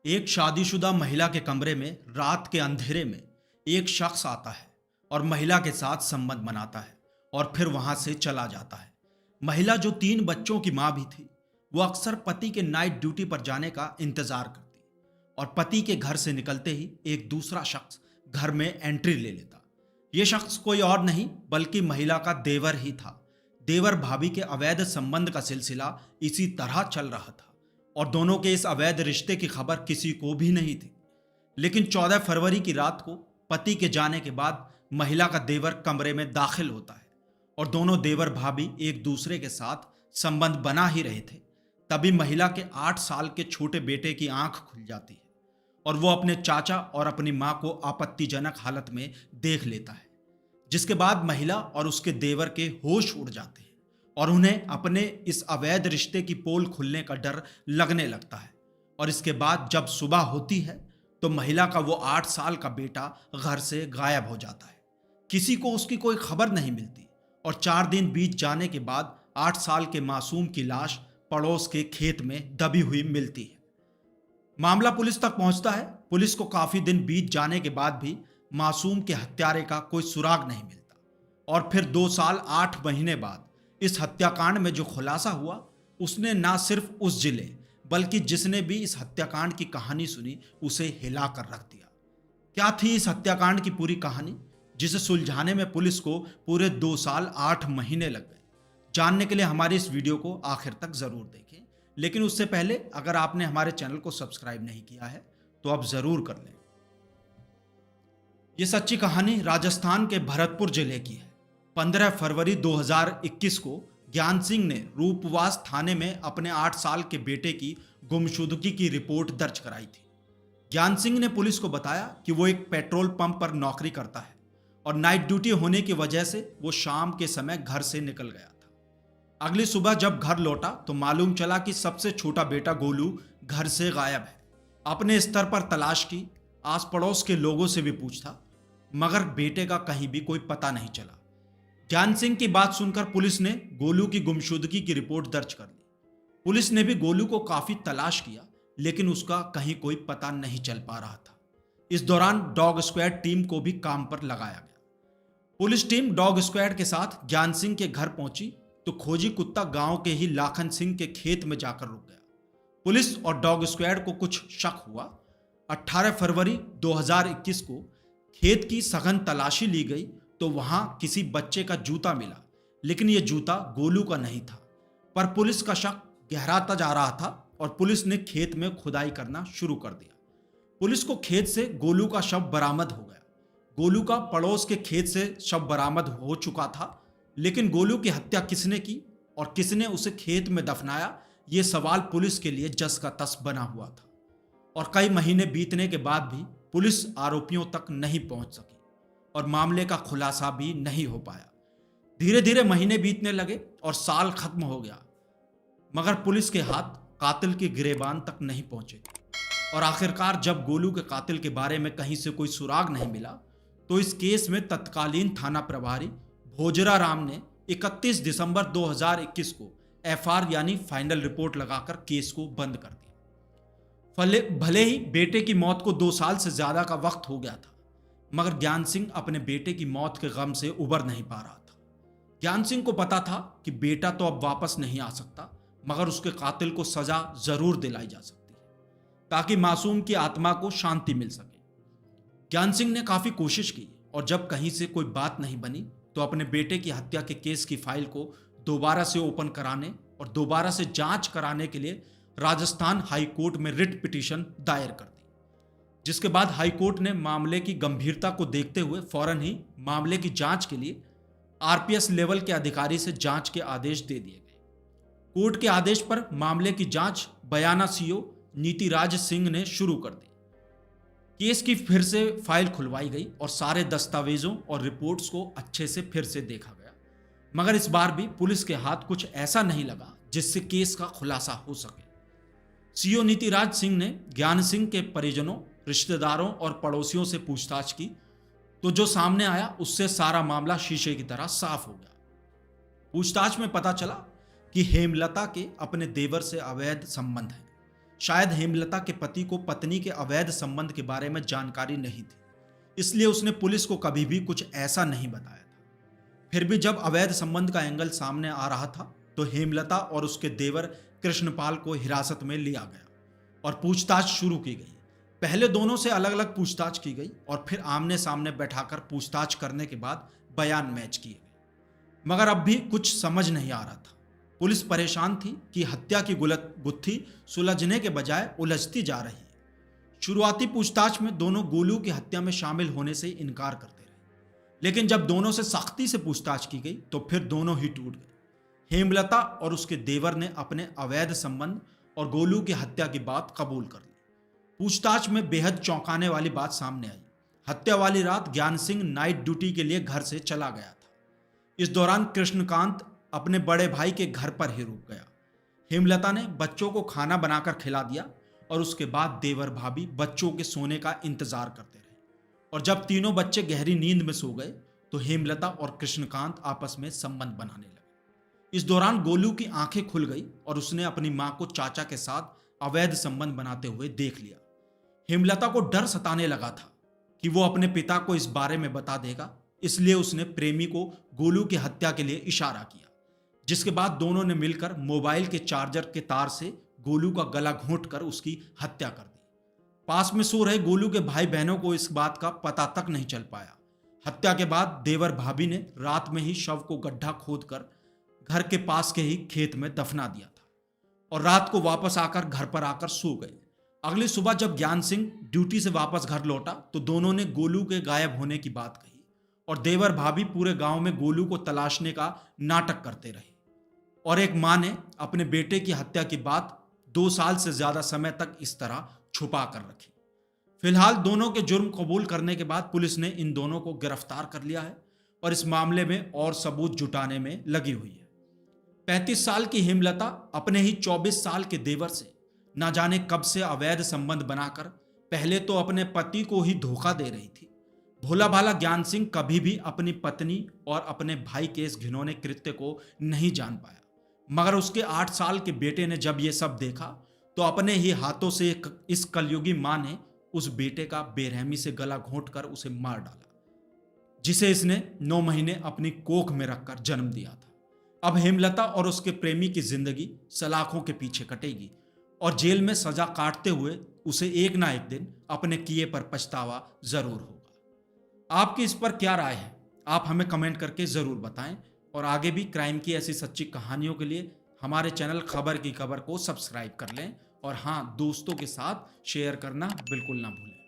एक शादीशुदा महिला के कमरे में रात के अंधेरे में एक शख्स आता है और महिला के साथ संबंध बनाता है और फिर वहां से चला जाता है। महिला जो 3 बच्चों की मां भी थी, वो अक्सर पति के नाइट ड्यूटी पर जाने का इंतजार करती और पति के घर से निकलते ही एक दूसरा शख्स घर में एंट्री ले लेता। ये शख्स कोई और नहीं बल्कि महिला का देवर ही था। देवर भाभी के अवैध संबंध का सिलसिला इसी तरह चल रहा था और दोनों के इस अवैध रिश्ते की खबर किसी को भी नहीं थी। लेकिन 14 फरवरी की रात को पति के जाने के बाद महिला का देवर कमरे में दाखिल होता है और दोनों देवर भाभी एक दूसरे के साथ संबंध बना ही रहे थे। तभी महिला के 8 साल के छोटे बेटे की आंख खुल जाती है और वो अपने चाचा और अपनी मां को आपत्तिजनक हालत में देख लेता है, जिसके बाद महिला और उसके देवर के होश उड़ जाते हैं और उन्हें अपने इस अवैध रिश्ते की पोल खुलने का डर लगने लगता है। और इसके बाद जब सुबह होती है तो महिला का वो 8 साल का बेटा घर से गायब हो जाता है। किसी को उसकी कोई खबर नहीं मिलती और 4 दिन बीत जाने के बाद 8 साल के मासूम की लाश पड़ोस के खेत में दबी हुई मिलती है। मामला पुलिस तक पहुंचता है। पुलिस को काफी दिन बीत जाने के बाद भी मासूम के हत्यारे का कोई सुराग नहीं मिलता और फिर 2 साल 8 महीने बाद इस हत्याकांड में जो खुलासा हुआ, उसने ना सिर्फ उस जिले बल्कि जिसने भी इस हत्याकांड की कहानी सुनी उसे हिला कर रख दिया। क्या थी इस हत्याकांड की पूरी कहानी, जिसे सुलझाने में पुलिस को पूरे 2 साल 8 महीने लग गए? जानने के लिए हमारी इस वीडियो को आखिर तक जरूर देखें। लेकिन उससे पहले अगर आपने हमारे चैनल को सब्सक्राइब नहीं किया है तो आप जरूर कर लें। ये सच्ची कहानी राजस्थान के भरतपुर जिले की है। 15 फरवरी 2021 को ज्ञान सिंह ने रूपवास थाने में अपने 8 साल के बेटे की गुमशुदगी की रिपोर्ट दर्ज कराई थी। ज्ञान सिंह ने पुलिस को बताया कि वो एक पेट्रोल पंप पर नौकरी करता है और नाइट ड्यूटी होने की वजह से वो शाम के समय घर से निकल गया था। अगली सुबह जब घर लौटा तो मालूम चला कि सबसे छोटा बेटा गोलू घर से गायब है। अपने स्तर पर तलाश की, आस पड़ोस के लोगों से भी पूछा, मगर बेटे का कहीं भी कोई पता नहीं चला। ज्ञान सिंह की बात सुनकर पुलिस ने गोलू की गुमशुदगी की रिपोर्ट दर्ज कर ली। पुलिस ने भी गोलू को काफी तलाश किया, लेकिन उसका कहीं कोई पता नहीं चल पा रहा था। इस दौरान डॉग स्क्वाड टीम को भी काम पर लगाया गया। पुलिस टीम डॉग स्क्वाड के साथ ज्ञान सिंह के घर पहुंची तो खोजी कुत्ता गांव के ही लाखन सिंह के खेत में जाकर रुक गया। पुलिस और डॉग स्क्वाड को कुछ शक हुआ। 18 फरवरी 2021 को खेत की सघन तलाशी ली गई तो वहां किसी बच्चे का जूता मिला, लेकिन यह जूता गोलू का नहीं था। पर पुलिस का शक गहराता जा रहा था और पुलिस ने खेत में खुदाई करना शुरू कर दिया। पुलिस को खेत से गोलू का शव बरामद हो गया। गोलू का पड़ोस के खेत से शव बरामद हो चुका था, लेकिन गोलू की हत्या किसने की और किसने उसे खेत में दफनाया, यह सवाल पुलिस के लिए जस का तस बना हुआ था। और कई महीने बीतने के बाद भी पुलिस आरोपियों तक नहीं पहुंच सकी और मामले का खुलासा भी नहीं हो पाया। धीरे धीरे महीने बीतने लगे और साल खत्म हो गया, मगर पुलिस के हाथ कातिल के गिरेबान तक नहीं पहुंचे। और आखिरकार जब गोलू के कातिल के बारे में कहीं से कोई सुराग नहीं मिला तो इस केस में तत्कालीन थाना प्रभारी भोजरा राम ने 31 दिसंबर 2021 को एफआर यानी फाइनल रिपोर्ट लगाकर केस को बंद कर दिया। भले ही बेटे की मौत को 2 साल से ज्यादा का वक्त हो गया था, मगर ज्ञान सिंह अपने बेटे की मौत के गम से उबर नहीं पा रहा था। ज्ञान सिंह को पता था कि बेटा तो अब वापस नहीं आ सकता, मगर उसके कातिल को सजा जरूर दिलाई जा सकती है ताकि मासूम की आत्मा को शांति मिल सके। ज्ञान सिंह ने काफी कोशिश की और जब कहीं से कोई बात नहीं बनी तो अपने बेटे की हत्या के केस की फाइल को दोबारा से ओपन कराने और दोबारा से जांच कराने के लिए राजस्थान हाई कोर्ट में रिट पिटीशन दायर कर दी, जिसके बाद हाई कोर्ट ने मामले की गंभीरता को देखते हुए फौरन ही मामले की जांच के लिए आरपीएस लेवल के अधिकारी से जांच के आदेश दे दिए गए। कोर्ट के आदेश पर मामले की जांच बयाना सीओ नीतिराज सिंह ने शुरू कर दी। केस की फिर से फाइल खुलवाई गई और सारे दस्तावेजों और रिपोर्ट्स को अच्छे से फिर से देखा गया, मगर इस बार भी पुलिस के हाथ कुछ ऐसा नहीं लगा जिससे केस का खुलासा हो सके। सीओ नीतिराज सिंह ने ज्ञान सिंह के परिजनों, रिश्तेदारों और पड़ोसियों से पूछताछ की तो जो सामने आया उससे सारा मामला शीशे की तरह साफ हो गया। पूछताछ में पता चला कि हेमलता के अपने देवर से अवैध संबंध है। शायद हेमलता के पति को पत्नी के अवैध संबंध के बारे में जानकारी नहीं थी, इसलिए उसने पुलिस को कभी भी कुछ ऐसा नहीं बताया था। फिर भी जब अवैध संबंध का एंगल सामने आ रहा था तो हेमलता और उसके देवर कृष्णपाल को हिरासत में लिया गया और पूछताछ शुरू की गई। पहले दोनों से अलग अलग पूछताछ की गई और फिर आमने सामने बैठाकर पूछताछ करने के बाद बयान मैच किए गए, मगर अब भी कुछ समझ नहीं आ रहा था। पुलिस परेशान थी कि हत्या की गुत्थी सुलझने के बजाय उलझती जा रही है। शुरुआती पूछताछ में दोनों गोलू की हत्या में शामिल होने से इनकार करते रहे, लेकिन जब दोनों से सख्ती से पूछताछ की गई तो फिर दोनों ही टूट गए। हेमलता और उसके देवर ने अपने अवैध संबंध और गोलू की हत्या की बात कबूल कर ली। पूछताछ में बेहद चौंकाने वाली बात सामने आई। हत्या वाली रात ज्ञान सिंह नाइट ड्यूटी के लिए घर से चला गया था। इस दौरान कृष्णकांत अपने बड़े भाई के घर पर ही रुक गया। हेमलता ने बच्चों को खाना बनाकर खिला दिया और उसके बाद देवर भाभी बच्चों के सोने का इंतजार करते रहे, और जब तीनों बच्चे गहरी नींद में सो गए तो हेमलता और कृष्णकांत आपस में संबंध बनाने लगे। इस दौरान गोलू की आंखें खुल गई और उसने अपनी मां को चाचा के साथ अवैध संबंध बनाते हुए देख लिया। हेमलता को डर सताने लगा था कि वो अपने पिता को इस बारे में बता देगा, इसलिए उसने प्रेमी को गोलू की हत्या के लिए इशारा किया, जिसके बाद दोनों ने मिलकर मोबाइल के चार्जर के तार से गोलू का गला घोंटकर उसकी हत्या कर दी। पास में सो रहे गोलू के भाई बहनों को इस बात का पता तक नहीं चल पाया। हत्या के बाद देवर भाभी ने रात में ही शव को गड्ढा खोदकर घर के पास के ही खेत में दफना दिया था और रात को वापस आकर घर पर आकर सो गए। अगली सुबह जब ज्ञान सिंह ड्यूटी से वापस घर लौटा तो दोनों ने गोलू के गायब होने की बात कही और देवर भाभी पूरे गांव में गोलू को तलाशने का नाटक करते रहे। और एक मां ने अपने बेटे की हत्या की बात 2 साल से ज्यादा समय तक इस तरह छुपा कर रखी। फिलहाल दोनों के जुर्म कबूल करने के बाद पुलिस ने इन दोनों को गिरफ्तार कर लिया है और इस मामले में और सबूत जुटाने में लगी हुई है। 35 साल की हेमलता अपने ही 24 साल के देवर से ना जाने कब से अवैध संबंध बनाकर पहले तो अपने पति को ही धोखा दे रही थी। भोला भाला ज्ञान सिंह कभी भी अपनी पत्नी और अपने भाई के इस घिनौने कृत्य को नहीं जान पाया, मगर उसके 8 साल के बेटे ने जब ये सब देखा तो अपने ही हाथों से इस कलयुगी मां ने उस बेटे का बेरहमी से गला घोंटकर उसे मार डाला, जिसे इसने 9 महीने अपनी कोख में रखकर जन्म दिया था। अब हेमलता और उसके प्रेमी की जिंदगी सलाखों के पीछे कटेगी और जेल में सजा काटते हुए उसे एक ना एक दिन अपने किए पर पछतावा जरूर होगा। आपकी इस पर क्या राय है? आप हमें कमेंट करके जरूर बताएं और आगे भी क्राइम की ऐसी सच्ची कहानियों के लिए हमारे चैनल खबर की खबर को सब्सक्राइब कर लें और हाँ, दोस्तों के साथ शेयर करना बिल्कुल ना भूलें।